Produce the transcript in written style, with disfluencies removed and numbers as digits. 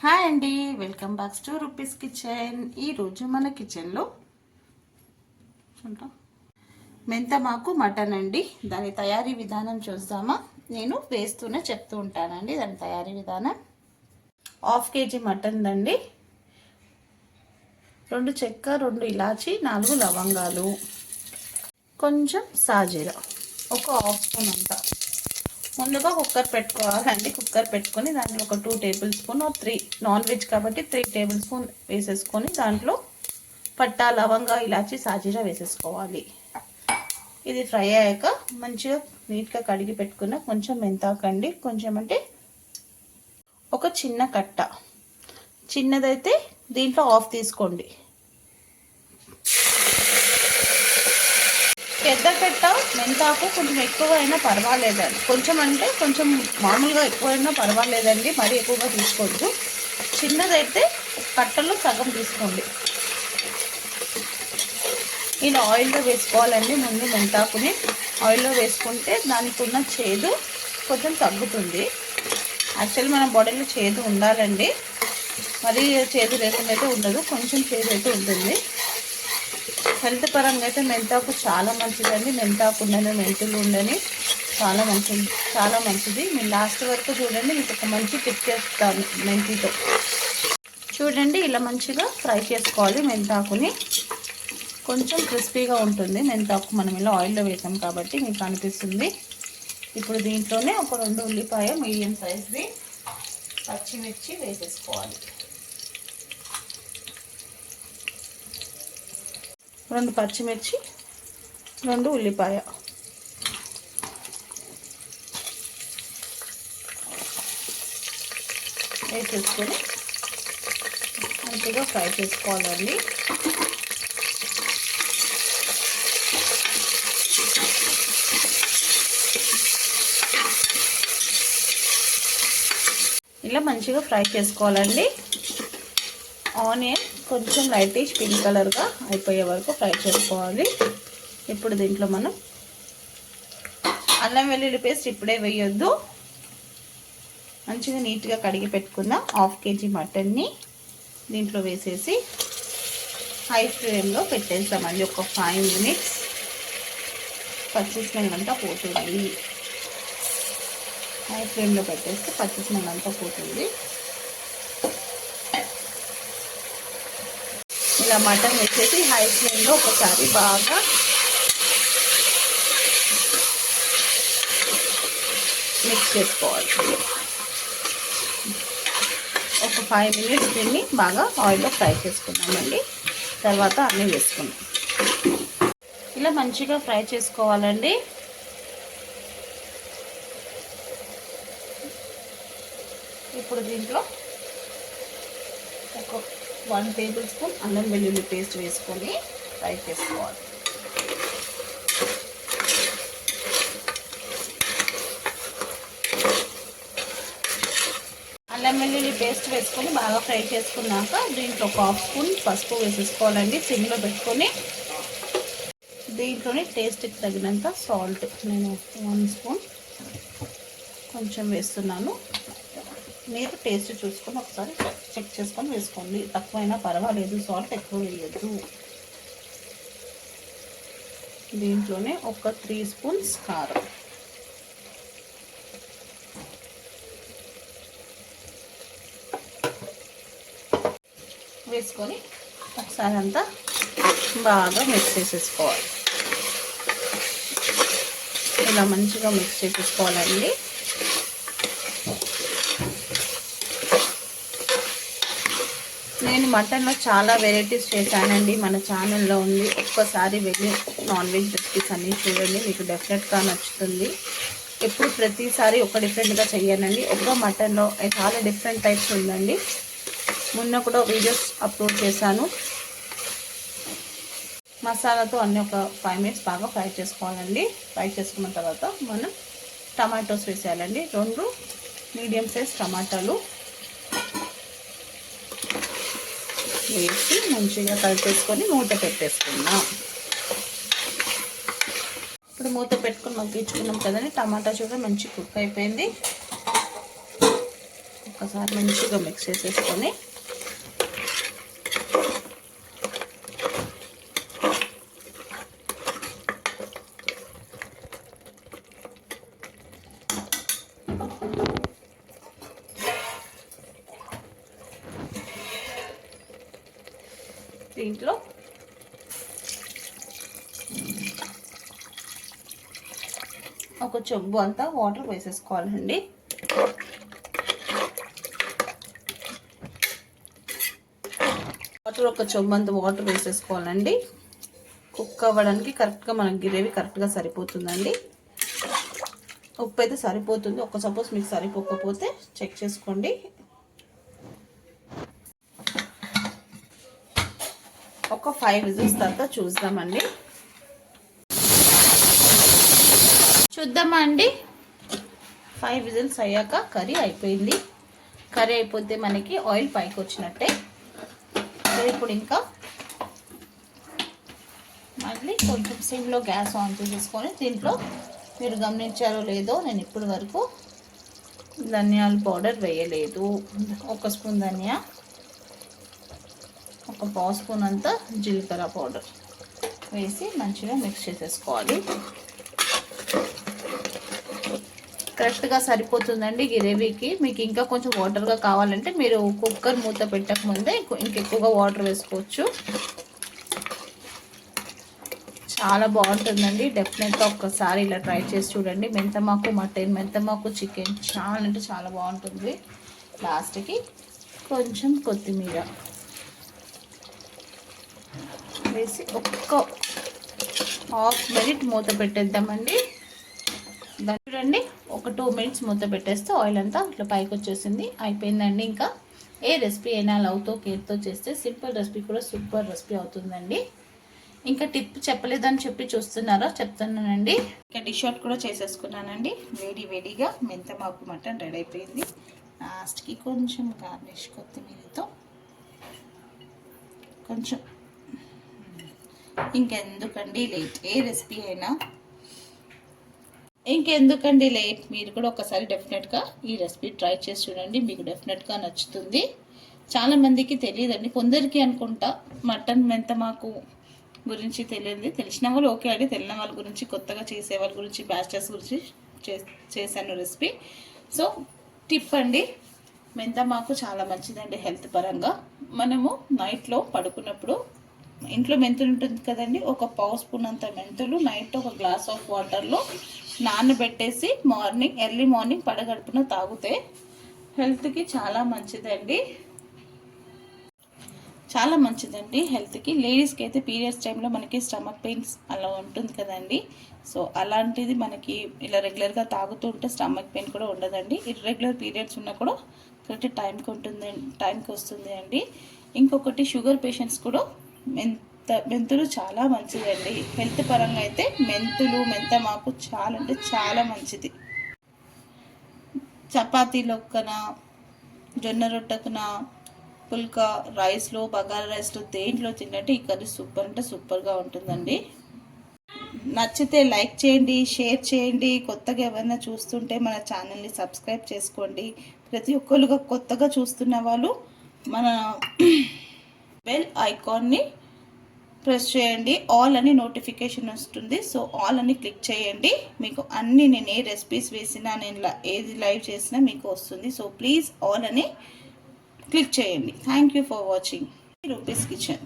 Hi అండి, welcome back to rupees kitchen. ఈరోజు మన కిచెన్లో మెంతమాకు మటన్ అండి. దాని తయారీ విధానం చూద్దామా? నేను వేస్తూనే చెప్తూ ఉంటానండి దాని తయారీ విధానం. 1/2 kg మటన్ అండి. 2 చెక్క, 2 ఇలాచి, 4 లవంగాలు, కొంచెం సాజీరా, ఒక 1/2 స్పూన్ అంతా. ముందుగా కుక్కర్ పెట్టుకోవాలండి. కుక్కర్ పెట్టుకొని దాంట్లో ఒక 2 టేబుల్ స్పూన్ 3, నాన్ వెజ్ కాబట్టి 3 టేబుల్ స్పూన్ వేసేసుకొని దాంట్లో పట్టా, లవంగా, ఇలాచి, సాజీరా వేసేసుకోవాలి. ఇది ఫ్రై అయ్యాక మంచిగా నీట్గా కడిగి పెట్టుకున్న కొంచెం మెంతాకండి. కొంచెం అంటే ఒక చిన్న కట్ట, చిన్నదైతే దీంట్లో 1/2 తీసుకోండి. పెద్ద కట్ట మెంతాకు కొంచెం ఎక్కువ అయినా పర్వాలేదండి. కొంచెం అంటే కొంచెం మామూలుగా ఎక్కువైనా పర్వాలేదండి, మరీ ఎక్కువగా తీసుకోవద్దు. చిన్నదైతే కట్టలో సగం తీసుకోండి. ఇలా ఆయిల్లో వేసుకోవాలండి. ముందు మెంతాకుని ఆయిల్లో వేసుకుంటే దానికి ఉన్న చేదు కొంచెం తగ్గుతుంది. యాక్చువల్లీ మన బాడీలో చేదు ఉండాలండి, మరీ చేదు లేకుండా అయితే ఉండదు, కొంచెం చేదు అయితే ఉంటుంది. హెల్త్ పరంగా అయితే మెంతాకు చాలా మంచిదండి. మెంతాకు ఉండని, మెంతులు ఉండని చాలా మంచిది. మీరు లాస్ట్ వరకు చూడండి, మీకు ఒక మంచి టిప్ చేస్తాను మెంతితో. చూడండి, ఇలా మంచిగా ఫ్రై చేసుకోవాలి మెంతాకుని. కొంచెం క్రిస్పీగా ఉంటుంది మెంతాకు, మనం ఇలా ఆయిల్లో వేసాం కాబట్టి మీకు అనిపిస్తుంది. ఇప్పుడు దీంట్లోనే ఒక 2 ఉల్లిపాయ మీడియం సైజ్ది, పచ్చిమిర్చి వేసేసుకోవాలి. 2 పచ్చిమిర్చి, 2 ఉల్లిపాయ వేసేసుకొని మంచిగా ఫ్రై చేసుకోవాలండి. ఇలా మంచిగా ఫ్రై చేసుకోవాలండి. ఆనియన్ కొంచెం లైటిష్ పింక్ కలర్గా అయిపోయే వరకు ఫ్రై చేసుకోవాలి. ఇప్పుడు దీంట్లో మనం అల్లం వెల్లుల్లి పేస్ట్ ఇప్పుడే వేయొద్దు. మంచిగా నీట్గా కడిగి పెట్టుకున్న 1/2 kg మటన్ని దీంట్లో వేసేసి హై ఫ్లేమ్లో పెట్టేస్తామండి. ఒక 5 minutes పచ్చి స్మెల్ అంతా పోతుంది. హై ఫ్లేమ్లో పెట్టేస్తే పచ్చి స్మెల్ అంతా పోతుంది. ఇలా మటన్ వేసేసి హై ఫ్లేమ్లో ఒకసారి బాగా మిక్స్ చేసుకోవాలి. ఒక 5 minutes దీన్ని బాగా ఆయిల్లో ఫ్రై చేసుకున్నామండి. తర్వాత అన్నీ వేసుకున్నాం. ఇలా మంచిగా ఫ్రై చేసుకోవాలండి. ఇప్పుడు దీంట్లో ఒక 1 టేబుల్ స్పూన్ అల్లం వెల్లుల్లి పేస్ట్ వేసుకొని ఫ్రై చేసుకోవాలి. అల్లం వెల్లుల్లి పేస్ట్ వేసుకొని బాగా ఫ్రై చేసుకున్నాక దీంట్లో ఒక 1/2 స్పూన్ పసుపు వేసేసుకోవాలండి. సిమ్లో పెట్టుకొని దీంట్లోనే టేస్ట్కి తగినంత సాల్ట్, నేను 1 స్పూన్ కొంచెం వేస్తున్నాను. మీరు టేస్ట్ చూసుకొని ఒకసారి చెక్ చేసుకొని వేసుకోండి. తక్కువైనా పర్వాలేదు, సాల్ట్ ఎక్కువ వేయద్దు. దీంట్లోనే ఒక 3 స్పూన్స్ కారం వేసుకొని ఒకసారి అంతా బాగా మిక్స్ చేసేసుకోవాలి. ఇలా మంచిగా మిక్స్ చేసేసుకోవాలండి. నేను మటన్లో చాలా వెరైటీస్ చేశానండి, మన ఛానల్లో ఉంది. ఒక్కసారి వెళ్ళి నాన్ వెజ్ రెసిపీస్ అన్నీ చూడండి, మీకు డెఫినెట్గా నచ్చుతుంది. ఎప్పుడు ప్రతిసారి ఒక డిఫరెంట్గా చెయ్యనండి. ఒక మటన్లో చాలా డిఫరెంట్ టైప్స్ ఉందండి. మొన్న కూడా వీడియోస్ అప్లోడ్ చేశాను. మసాలాతో అన్నీ ఒక 5 minutes బాగా ఫ్రై చేసుకోవాలండి. ఫ్రై చేసుకున్న తర్వాత మనం టమాటోస్ వేసేయాలండి. 2 మీడియం సైజ్ టమాటాలు వేసి మంచిగా కలిపేసుకొని మూత పెట్టేసుకుందాం. ఇప్పుడు మూత పెట్టుకొని మగ్గించుకున్నాం కదండి. టమాటా చూడ మంచి కుక్ అయిపోయింది. ఒక్కసారి మంచిగా మిక్స్ చేసేసుకొని దీంట్లో ఒక చెంబు అంతా వాటర్ వేసేసుకోవాలండి. వాటర్ ఒక చెంబు అంత వాటర్ వేసేసుకోవాలండి. కుక్ అవ్వడానికి కరెక్ట్గా మనకి గ్రేవీ కరెక్ట్గా సరిపోతుందండి. ఉప్పు అయితే సరిపోతుంది. ఒక సపోజ్ మీకు సరిపోకపోతే చెక్ చేసుకోండి. ఒక 5 విజిల్స్ తర్వాత చూద్దామండి. చూద్దామా అండి. 5 విజిల్స్ అయ్యాక కర్రీ అయిపోయింది. కర్రీ అయిపోతే మనకి ఆయిల్ పైకి వచ్చినట్టే. ఇప్పుడు ఇంకా మళ్ళీ కొంచెం సిమ్లో గ్యాస్ ఆన్ చేసేసుకొని దీంట్లో మీరు గమనించారో లేదో నేను ఇప్పటి వరకు ధనియాల పౌడర్ వేయలేదు. 1 స్పూన్ ధనియా, 1 పావు స్పూన్ అంతా జీలకర్ర పౌడర్ వేసి మంచిగా మిక్స్ చేసేసుకోవాలి. కరెక్ట్గా సరిపోతుందండి గ్రేవీకి. మీకు ఇంకా కొంచెం వాటర్గా కావాలంటే మీరు కుక్కర్ మూత పెట్టకముందే ఇంకెక్కువగా వాటర్ వేసుకోవచ్చు. చాలా బాగుంటుందండి. డెఫినెట్గా ఒక్కసారి ఇలా ట్రై చేసి చూడండి. మెంతమాకు మటన్, మెంతమాకు చికెన్ చాలా అంటే చాలా బాగుంటుంది. లాస్ట్కి కొంచెం కొత్తిమీర వేసి ఒక్క హాఫ్ మినిట్ మూత పెట్టేద్దామండి. దాన్ని చూడండి, ఒక 2 మినిట్స్ మూత పెట్టేస్తే ఆయిల్ అంతా ఇట్లా పైకి వచ్చేసింది. అయిపోయిందండి. ఇంకా ఏ రెసిపీ అయినా లవ్తో కేర్తో చేస్తే సింపుల్ రెసిపీ కూడా సూపర్ రెసిపీ అవుతుందండి. ఇంకా టిప్ చెప్పలేదని చెప్పి చూస్తున్నారా, చెప్తున్నానండి. ఇంకా డిష్ అవుట్ కూడా చేసేసుకున్నానండి. వేడిగా మెంతమాకు మటన్ రెడీ అయిపోయింది. లాస్ట్కి కొంచెం గార్నిష్ కొత్తిమీరతో కొంచెం. ఇంకెందుకండి లేట్, ఏ రెసిపీ అయినా ఇంకెందుకండి లేట్. మీరు కూడా ఒకసారి డెఫినెట్గా ఈ రెసిపీ ట్రై చేసి చూడండి. మీకు డెఫినెట్గా నచ్చుతుంది. చాలామందికి తెలియదండి, కొందరికి అనుకుంటా మటన్ మెంతమాకు గురించి తెలియదు. తెలిసిన వాళ్ళు ఓకే అండి, తెలియని వాళ్ళ గురించి, కొత్తగా చేసే వాళ్ళ గురించి, బ్యాచలర్స్ గురించి చేశాను రెసిపీ. సో టిప్ అండి, మెంతమాకు చాలా మంచిదండి హెల్త్ పరంగా. మనము నైట్లో పడుకున్నప్పుడు ఇంట్లో మెంతులు ఉంటుంది కదండి, 1 పావు స్పూన్ అంత మెంతులు నైట్ ఒక గ్లాస్ ఆఫ్ వాటర్లో నానబెట్టేసి ఎర్లీ మార్నింగ్ పడగడుపున తాగితే హెల్త్కి చాలా మంచిదండి. చాలా మంచిదండి హెల్త్కి. లేడీస్కి అయితే పీరియడ్స్ టైంలో మనకి స్టమక్ పెయిన్స్ అలా ఉంటుంది కదండి. సో అలాంటిది మనకి ఇలా రెగ్యులర్గా తాగుతూ ఉంటే స్టమక్ పెయిన్ కూడా ఉండదండి. ఇర్రెగ్యులర్ పీరియడ్స్ ఉన్నా కూడా కరెక్ట్ టైంకి వస్తుంది అండి. ఇంకొకటి షుగర్ పేషెంట్స్ కూడా మెంతులు చాలా మంచిదండి హెల్త్ పరంగా. అయితే మెంతమాకు చాలా అంటే చాలా మంచిది. చపాతీలోకన, జొన్న రొట్టెకున, పుల్కా రైస్లో, బగారా రైస్లో దేంట్లో తిన్నట్టు ఈ కర్రీ సూపర్ అంటే సూపర్గా ఉంటుందండి. నచ్చితే లైక్ చేయండి, షేర్ చేయండి. కొత్తగా ఎవరైనా చూస్తుంటే మన ఛానల్ని సబ్స్క్రైబ్ చేసుకోండి. ప్రతి ఒక్కరుగా కొత్తగా చూస్తున్న వాళ్ళు మన బెల్ ఐకాన్ని ప్రెస్ చేయండి. ఆల్ అని నోటిఫికేషన్ వస్తుంది. సో ఆల్ అని క్లిక్ చేయండి. మీకు అన్ని నేను ఏ రెసిపీస్ వేసినా, నేను ఏది లైవ్ చేసినా మీకు వస్తుంది. సో ప్లీజ్ ఆల్ అని క్లిక్ చేయండి. Thank you for watching rupees kitchen.